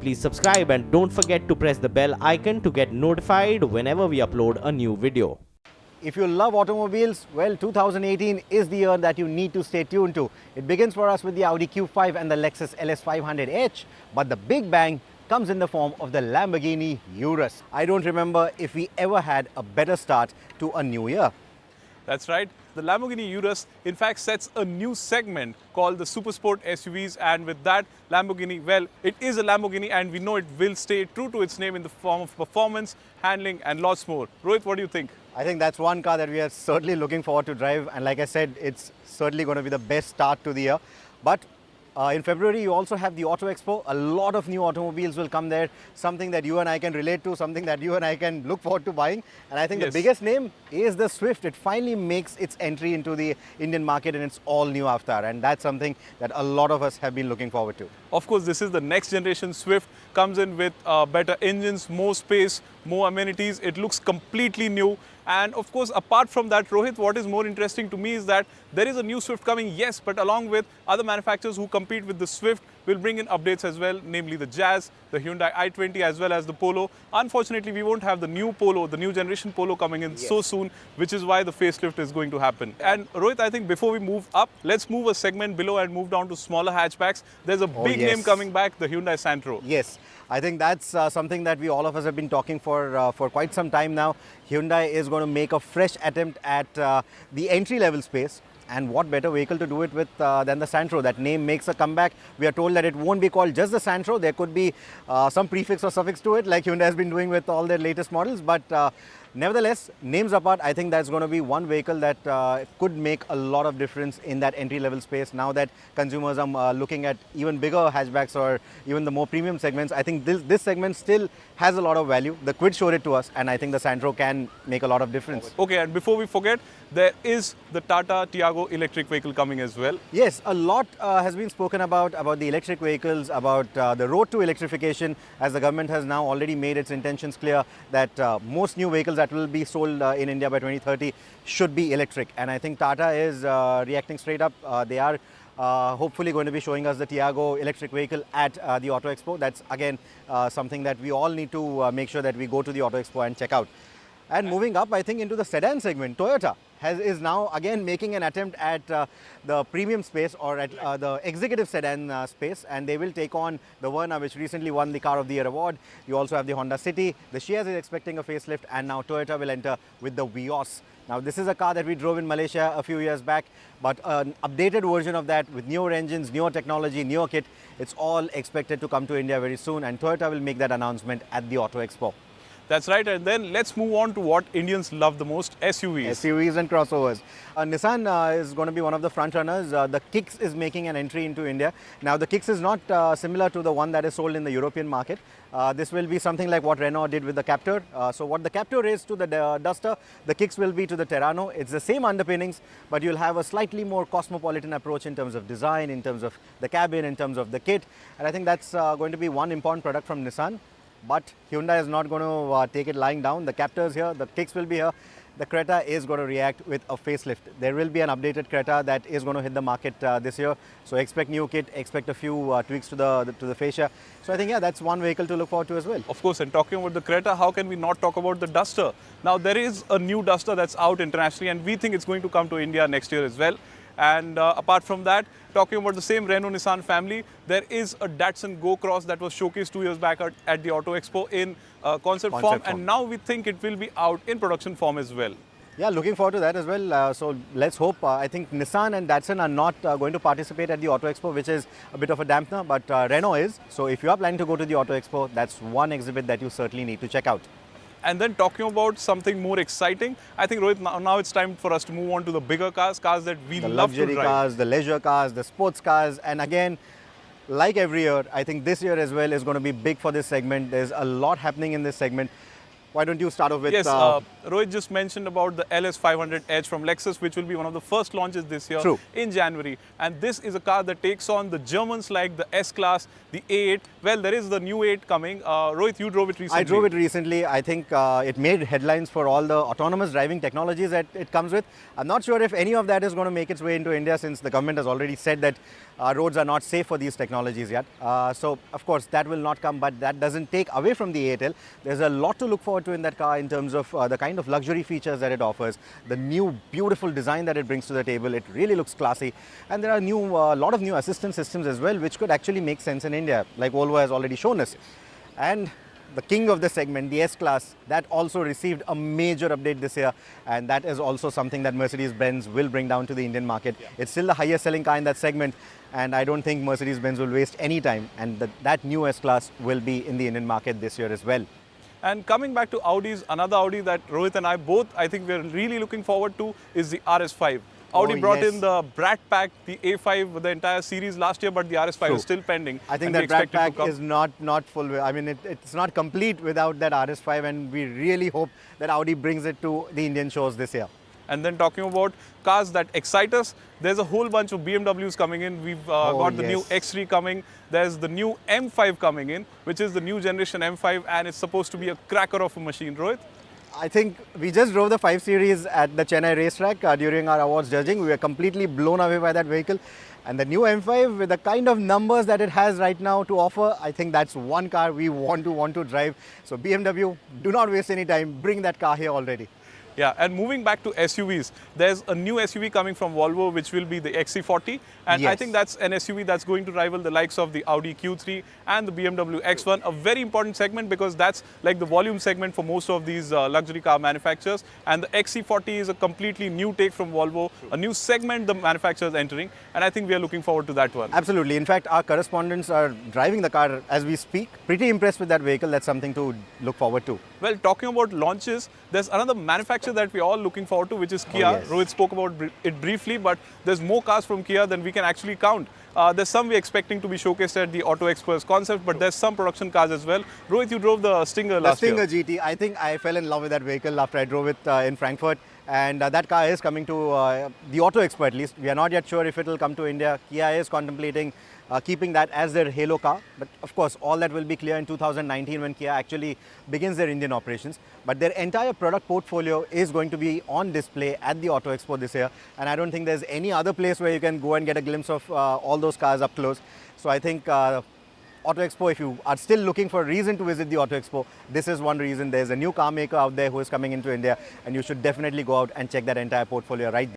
please subscribe and don't forget to press the bell icon to get notified whenever we upload a new video. If you love automobiles, well, 2018 is the year that you need to stay tuned to. It begins for us with the Audi Q5 and the Lexus LS500H, but the big bang comes in the form of the Lamborghini Urus. I don't remember if we ever had a better start to a new year. That's right. The Lamborghini Urus in fact sets a new segment called the Supersport SUVs, and with that Lamborghini, well, it is a Lamborghini and we know it will stay true to its name in the form of performance, handling and lots more. Rohit, what do you think? I think that's one car that we are certainly looking forward to drive, and like I said, it's certainly going to be the best start to the year. But in February, you also have the Auto Expo. A lot of new automobiles will come there, something that you and I can relate to, something that you and I can look forward to buying. And I think the biggest name is the Swift. It finally makes its entry into the Indian market in its all-new avatar, and that's something that a lot of us have been looking forward to. Of course, this is the next generation Swift, comes in with better engines, more space, more amenities. It looks completely new. And of course, apart from that, Rohit, what is more interesting to me is that there is a new Swift coming, yes, but along with other manufacturers who compete with the Swift will bring in updates as well, namely the Jazz, the Hyundai i20 as well as the Polo. Unfortunately, we won't have the new Polo, the new generation Polo coming in so soon, which is why the facelift is going to happen. And Rohit, I think before we move up, let's move a segment below and move down to smaller hatchbacks. There's a big name coming back, the Hyundai Santro. Yes, I think that's something that we all of us have been talking for quite some time now. Hyundai is going to make a fresh attempt at the entry-level space. And what better vehicle to do it with than the Santro? That name makes a comeback. We are told that it won't be called just the Santro. There could be some prefix or suffix to it, like Hyundai has been doing with all their latest models. But nevertheless, names apart, I think that's going to be one vehicle that could make a lot of difference in that entry-level space. Now that consumers are looking at even bigger hatchbacks or even the more premium segments, I think this segment still has a lot of value. The Quid showed it to us, and I think the Santro can make a lot of difference. Okay, and before we forget, there is the Tata Tiago electric vehicle coming as well. Yes, a lot has been spoken about the electric vehicles, about the road to electrification, as the government has now already made its intentions clear that most new vehicles that will be sold in India by 2030 should be electric. And I think Tata is reacting straight up. They are hopefully going to be showing us the Tiago electric vehicle at the Auto Expo. That's again something that we all need to make sure that we go to the Auto Expo and check out. And moving up, I think, into the sedan segment, Toyota is now again making an attempt at the premium space, or at the executive sedan space, and they will take on the Verna, which recently won the Car of the Year award. You also have the Honda City. The Ciaz is expecting a facelift, and now Toyota will enter with the Vios. Now, this is a car that we drove in Malaysia a few years back, but an updated version of that with newer engines, newer technology, newer kit. It's all expected to come to India very soon, and Toyota will make that announcement at the Auto Expo. That's right, and then let's move on to what Indians love the most, SUVs. SUVs and crossovers. Nissan is going to be one of the front runners. The Kicks is making an entry into India. Now, the Kicks is not similar to the one that is sold in the European market. This will be something like what Renault did with the Captur. So what the Captur is to the Duster, the Kicks will be to the Terrano. It's the same underpinnings, but you'll have a slightly more cosmopolitan approach in terms of design, in terms of the cabin, in terms of the kit. And I think that's going to be one important product from Nissan. But Hyundai is not going to take it lying down. The Captur is here, the Kicks will be here. The Creta is going to react with a facelift. There will be an updated Creta that is going to hit the market this year. So expect new kit, expect a few tweaks to the fascia. So I think, yeah, that's one vehicle to look forward to as well. Of course, and talking about the Creta, how can we not talk about the Duster? Now, there is a new Duster that's out internationally, and we think it's going to come to India next year as well. And apart from that, talking about the same Renault-Nissan family, there is a Datsun Go Cross that was showcased 2 years back at the Auto Expo in concept form, and now we think it will be out in production form as well. Yeah, looking forward to that as well. So let's hope. I think Nissan and Datsun are not going to participate at the Auto Expo, which is a bit of a dampener, but Renault is. So if you are planning to go to the Auto Expo, that's one exhibit that you certainly need to check out. And then talking about something more exciting, I think, Rohit, now it's time for us to move on to the bigger cars that we love to drive. The luxury cars, the leisure cars, the sports cars. And again, like every year, I think this year as well is going to be big for this segment. There's a lot happening in this segment. why don't you start off with... Yes, Rohit just mentioned about the LS500 Edge from Lexus, which will be one of the first launches this year in January. And this is a car that takes on the Germans like the S-Class, the A8. Well, there is the new 8 coming. Rohit, you drove it recently. I drove it recently. I think it made headlines for all the autonomous driving technologies that it comes with. I'm not sure if any of that is going to make its way into India, since the government has already said that roads are not safe for these technologies yet. So, of course, that will not come, but that doesn't take away from the A8L. There's a lot to look forward to in that car in terms of the kind of luxury features that it offers, the new beautiful design that it brings to the table. It really looks classy, and there are a lot of new assistance systems as well, which could actually make sense in India, like Volvo has already shown us. And the king of the segment, the S-Class, that also received a major update this year, and that is also something that Mercedes-Benz will bring down to the Indian market. It's still the highest selling car in that segment, and I don't think Mercedes-Benz will waste any time, and that new S-Class will be in the Indian market this year as well. And coming back to Audis, another Audi that Rohit and I both, I think we're really looking forward to is the RS5. Audi brought in the Brat Pack, the A5, the entire series last year, but the RS5 is still pending. I think that Brat Pack is not full. I mean, it's not complete without that RS5, and we really hope that Audi brings it to the Indian shows this year. And then talking about cars that excite us, there's a whole bunch of BMWs coming in. We've got the new X3 coming. There's the new M5 coming in, which is the new generation M5, and it's supposed to be a cracker of a machine. Rohit? I think we just drove the 5 Series at the Chennai racetrack during our awards judging. We were completely blown away by that vehicle. And the new M5, with the kind of numbers that it has right now to offer, I think that's one car we want to drive. So BMW, do not waste any time. Bring that car here already. Yeah, and moving back to SUVs, there's a new SUV coming from Volvo, which will be the XC40. And I think that's an SUV that's going to rival the likes of the Audi Q3 and the BMW X1, a very important segment because that's like the volume segment for most of these luxury car manufacturers. And the XC40 is a completely new take from Volvo, a new segment the manufacturer is entering. And I think we are looking forward to that one. Absolutely. In fact, our correspondents are driving the car as we speak. Pretty impressed with that vehicle. That's something to look forward to. Well, talking about launches, there's another manufacturer that we're all looking forward to, which is Kia. Rohit spoke about it briefly, but there's more cars from Kia than we can actually count. There's some we're expecting to be showcased at the Auto Expo's concept, but there's some production cars as well. Rohit, you drove the Stinger last year. The Stinger GT. I think I fell in love with that vehicle after I drove it in Frankfurt. And that car is coming to the Auto Expo at least. We are not yet sure if it will come to India. Kia is contemplating keeping that as their halo car. But of course, all that will be clear in 2019 when Kia actually begins their Indian operations. But their entire product portfolio is going to be on display at the Auto Expo this year. And I don't think there's any other place where you can go and get a glimpse of all those cars up close. So I think Auto Expo, if you are still looking for a reason to visit the Auto Expo, this is one reason. There's a new car maker out there who is coming into India, and you should definitely go out and check that entire portfolio right there.